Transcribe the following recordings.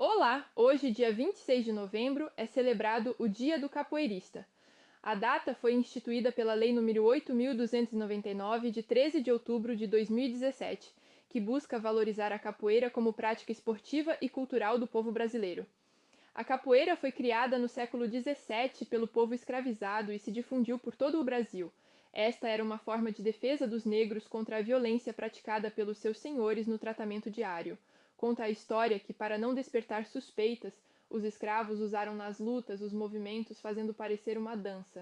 Olá! Hoje, dia 26 de novembro, é celebrado o Dia do Capoeirista. A data foi instituída pela Lei nº 8.299, de 13 de outubro de 2017, que busca valorizar a capoeira como prática esportiva e cultural do povo brasileiro. A capoeira foi criada no século XVII pelo povo escravizado e se difundiu por todo o Brasil. Esta era uma forma de defesa dos negros contra a violência praticada pelos seus senhores no tratamento diário. Conta a história que, para não despertar suspeitas, os escravos usaram nas lutas os movimentos fazendo parecer uma dança.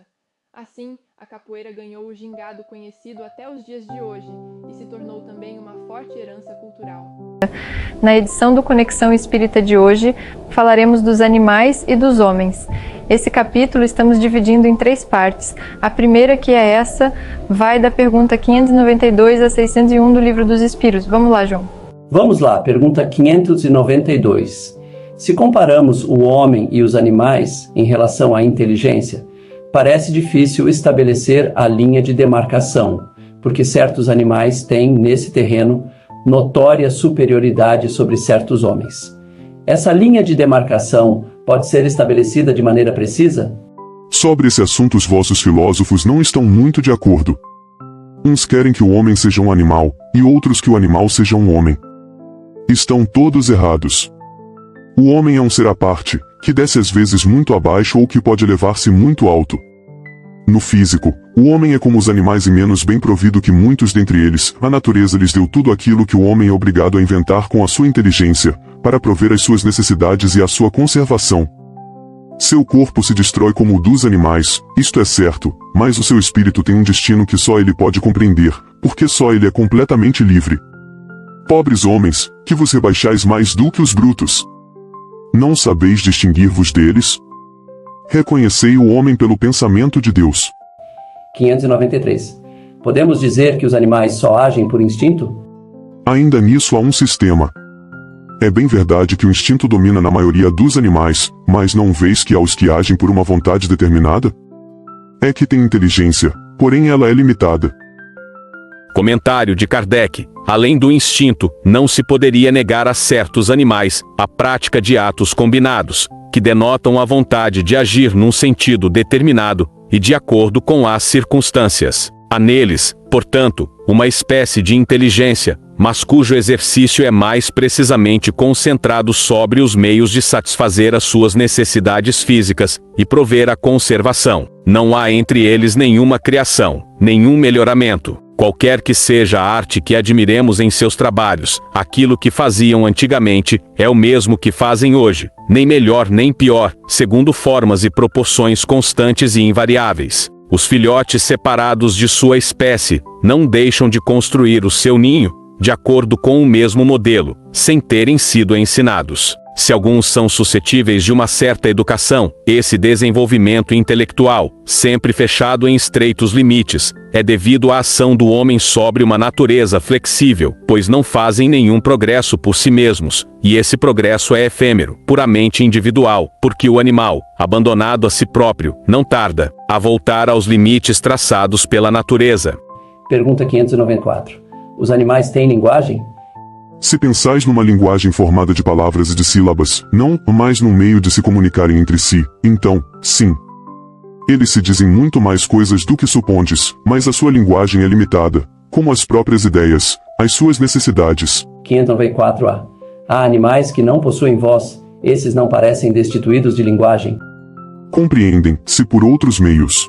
Assim, a capoeira ganhou o gingado conhecido até os dias de hoje e se tornou também uma forte herança cultural. Na edição do Conexão Espírita de hoje, falaremos dos animais e dos homens. Esse capítulo estamos dividindo em 3 partes. A primeira, que é essa, vai da pergunta 592 a 601 do Livro dos Espíritos. Vamos lá, João. Vamos lá, pergunta 592. Se comparamos o homem e os animais em relação à inteligência, parece difícil estabelecer a linha de demarcação, porque certos animais têm, nesse terreno, notória superioridade sobre certos homens. Essa linha de demarcação pode ser estabelecida de maneira precisa? Sobre esse assunto os vossos filósofos não estão muito de acordo. Uns querem que o homem seja um animal, e outros que o animal seja um homem. Estão todos errados. O homem é um ser à parte, que desce às vezes muito abaixo ou que pode elevar-se muito alto. No físico, o homem é como os animais e menos bem provido que muitos dentre eles. A natureza lhes deu tudo aquilo que o homem é obrigado a inventar com a sua inteligência, para prover as suas necessidades e a sua conservação. Seu corpo se destrói como o dos animais, isto é certo, mas o seu espírito tem um destino que só ele pode compreender, porque só ele é completamente livre. Pobres homens, que vos rebaixais mais do que os brutos. Não sabeis distinguir-vos deles? Reconhecei o homem pelo pensamento de Deus. 593. Podemos dizer que os animais só agem por instinto? Ainda nisso há um sistema. É bem verdade que o instinto domina na maioria dos animais, mas não vês que há os que agem por uma vontade determinada? É que tem inteligência, porém ela é limitada. Comentário de Kardec. Além do instinto, não se poderia negar a certos animais a prática de atos combinados, que denotam a vontade de agir num sentido determinado e de acordo com as circunstâncias. Há neles, portanto, uma espécie de inteligência, mas cujo exercício é mais precisamente concentrado sobre os meios de satisfazer as suas necessidades físicas e prover a conservação. Não há entre eles nenhuma criação, nenhum melhoramento. Qualquer que seja a arte que admiremos em seus trabalhos, aquilo que faziam antigamente é o mesmo que fazem hoje, nem melhor nem pior, segundo formas e proporções constantes e invariáveis. Os filhotes separados de sua espécie não deixam de construir o seu ninho, de acordo com o mesmo modelo, sem terem sido ensinados. Se alguns são suscetíveis de uma certa educação, esse desenvolvimento intelectual, sempre fechado em estreitos limites, é devido à ação do homem sobre uma natureza flexível, pois não fazem nenhum progresso por si mesmos, e esse progresso é efêmero, puramente individual, porque o animal, abandonado a si próprio, não tarda a voltar aos limites traçados pela natureza. Pergunta 594. Os animais têm linguagem? Se pensais numa linguagem formada de palavras e de sílabas, não mais num meio de se comunicarem entre si, então, sim. Eles se dizem muito mais coisas do que supondes, mas a sua linguagem é limitada, como as próprias ideias, as suas necessidades. 594A. Há animais que não possuem voz, esses não parecem destituídos de linguagem. Compreendem-se por outros meios.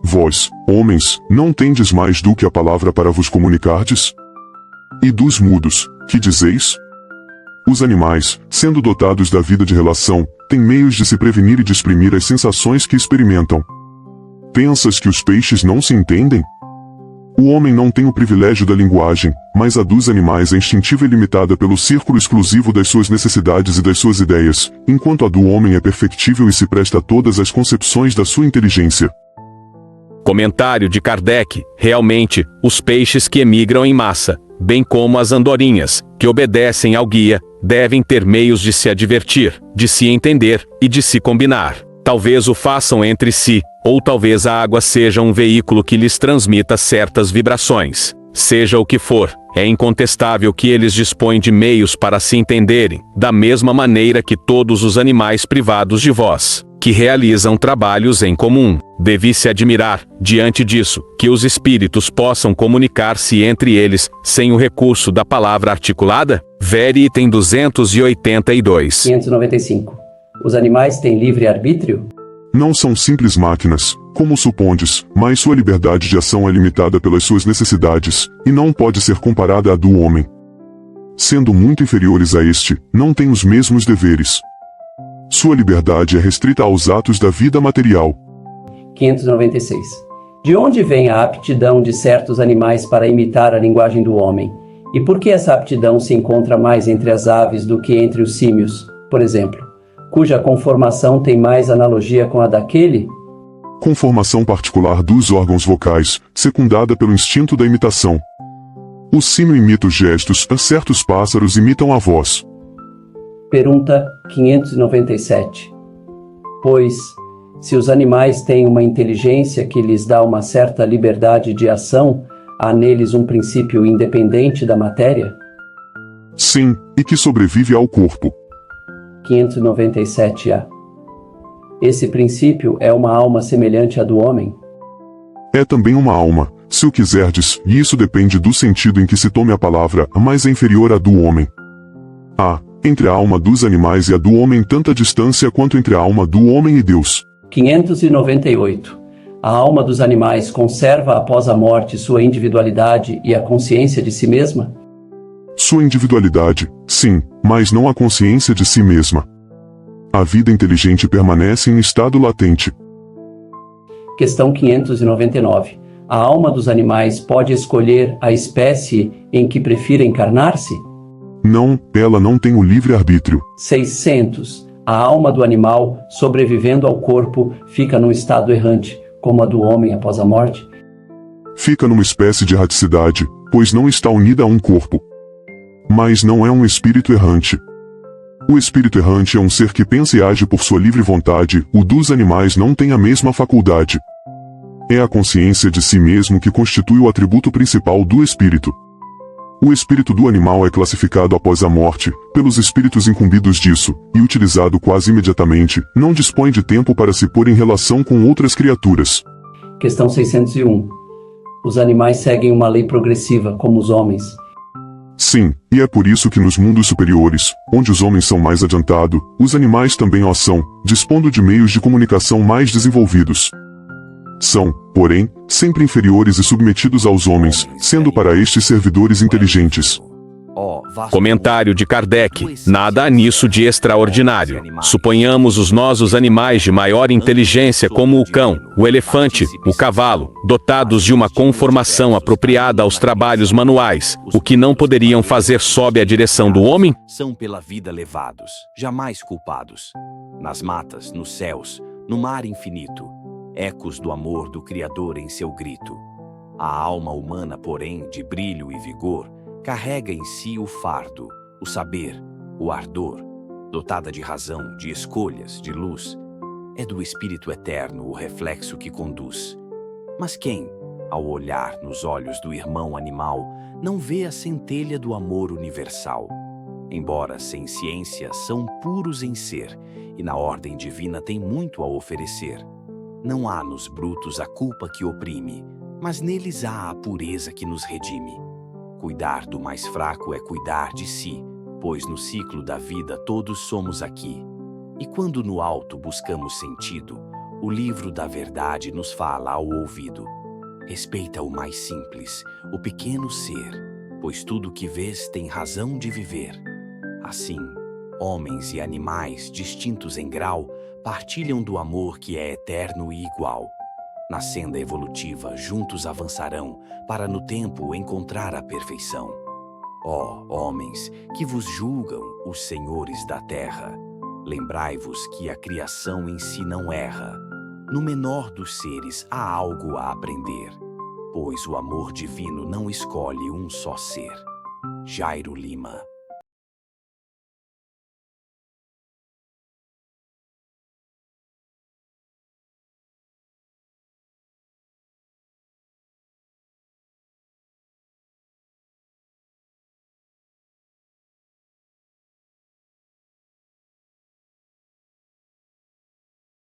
Vós, homens, não tendes mais do que a palavra para vos comunicardes? E dos mudos, que dizeis? Os animais, sendo dotados da vida de relação, têm meios de se prevenir e de exprimir as sensações que experimentam. Pensas que os peixes não se entendem? O homem não tem o privilégio da linguagem, mas a dos animais é instintiva e limitada pelo círculo exclusivo das suas necessidades e das suas ideias, enquanto a do homem é perfectível e se presta a todas as concepções da sua inteligência. Comentário de Kardec. Realmente, os peixes que emigram em massa, bem como as andorinhas, que obedecem ao guia, devem ter meios de se advertir, de se entender e de se combinar. Talvez o façam entre si, ou talvez a água seja um veículo que lhes transmita certas vibrações. Seja o que for, É incontestável que eles dispõem de meios para se entenderem, da mesma maneira que todos os animais privados de voz, que realizam trabalhos em comum. Deve-se admirar, diante disso, que os espíritos possam comunicar-se entre eles, sem o recurso da palavra articulada? Vere item 282. 595. Os animais têm livre arbítrio? Não são simples máquinas, como supondes, mas sua liberdade de ação é limitada pelas suas necessidades, e não pode ser comparada à do homem. Sendo muito inferiores a este, não têm os mesmos deveres. Sua liberdade é restrita aos atos da vida material. 596. De onde vem a aptidão de certos animais para imitar a linguagem do homem? E por que essa aptidão se encontra mais entre as aves do que entre os símios, por exemplo, cuja conformação tem mais analogia com a daquele? Conformação particular dos órgãos vocais, secundada pelo instinto da imitação. O símio imita os gestos, certos pássaros imitam a voz. Pergunta 597. Pois, se os animais têm uma inteligência que lhes dá uma certa liberdade de ação, há neles um princípio independente da matéria? Sim, e que sobrevive ao corpo. 597a. Esse princípio é uma alma semelhante à do homem? É também uma alma, se o quiserdes, e isso depende do sentido em que se tome a palavra, mas é inferior à do homem. Há, entre a alma dos animais e a do homem tanta distância quanto entre a alma do homem e Deus. 598. A alma dos animais conserva após a morte sua individualidade e a consciência de si mesma? Sua individualidade, sim, mas não a consciência de si mesma. A vida inteligente permanece em estado latente. Questão 599. A alma dos animais pode escolher a espécie em que prefira encarnar-se? Não, ela não tem o livre-arbítrio. 600. A alma do animal, sobrevivendo ao corpo, fica num estado errante, como a do homem após a morte? Fica numa espécie de erraticidade, pois não está unida a um corpo. Mas não é um espírito errante. O espírito errante é um ser que pensa e age por sua livre vontade, o dos animais não tem a mesma faculdade. É a consciência de si mesmo que constitui o atributo principal do espírito. O espírito do animal é classificado após a morte, pelos espíritos incumbidos disso, e utilizado quase imediatamente, não dispõe de tempo para se pôr em relação com outras criaturas. Questão 601. Os animais seguem uma lei progressiva, como os homens? Sim, e é por isso que nos mundos superiores, onde os homens são mais adiantados, os animais também o são, dispondo de meios de comunicação mais desenvolvidos. São, porém, sempre inferiores e submetidos aos homens, sendo para estes servidores inteligentes. Comentário de Kardec. Nada há nisso de extraordinário. Suponhamos os animais de maior inteligência como o cão, o elefante, o cavalo, dotados de uma conformação apropriada aos trabalhos manuais, o que não poderiam fazer sob a direção do homem? São pela vida levados, jamais culpados. Nas matas, nos céus, no mar infinito, ecos do amor do Criador em seu grito. A alma humana, porém, de brilho e vigor, carrega em si o fardo, o saber, o ardor, dotada de razão, de escolhas, de luz. É do Espírito Eterno o reflexo que conduz. Mas quem, ao olhar nos olhos do irmão animal, não vê a centelha do amor universal? Embora sem ciência, são puros em ser, e na ordem divina têm muito a oferecer. Não há nos brutos a culpa que oprime, mas neles há a pureza que nos redime. Cuidar do mais fraco é cuidar de si, pois no ciclo da vida todos somos aqui. E quando no alto buscamos sentido, o livro da verdade nos fala ao ouvido. Respeita o mais simples, o pequeno ser, pois tudo que vês tem razão de viver. Assim, homens e animais, distintos em grau, partilham do amor que é eterno e igual. Na senda evolutiva, juntos avançarão, para no tempo encontrar a perfeição. Ó homens, que vos julgam os senhores da terra, lembrai-vos que a criação em si não erra. No menor dos seres há algo a aprender, pois o amor divino não escolhe um só ser. Jairo Lima.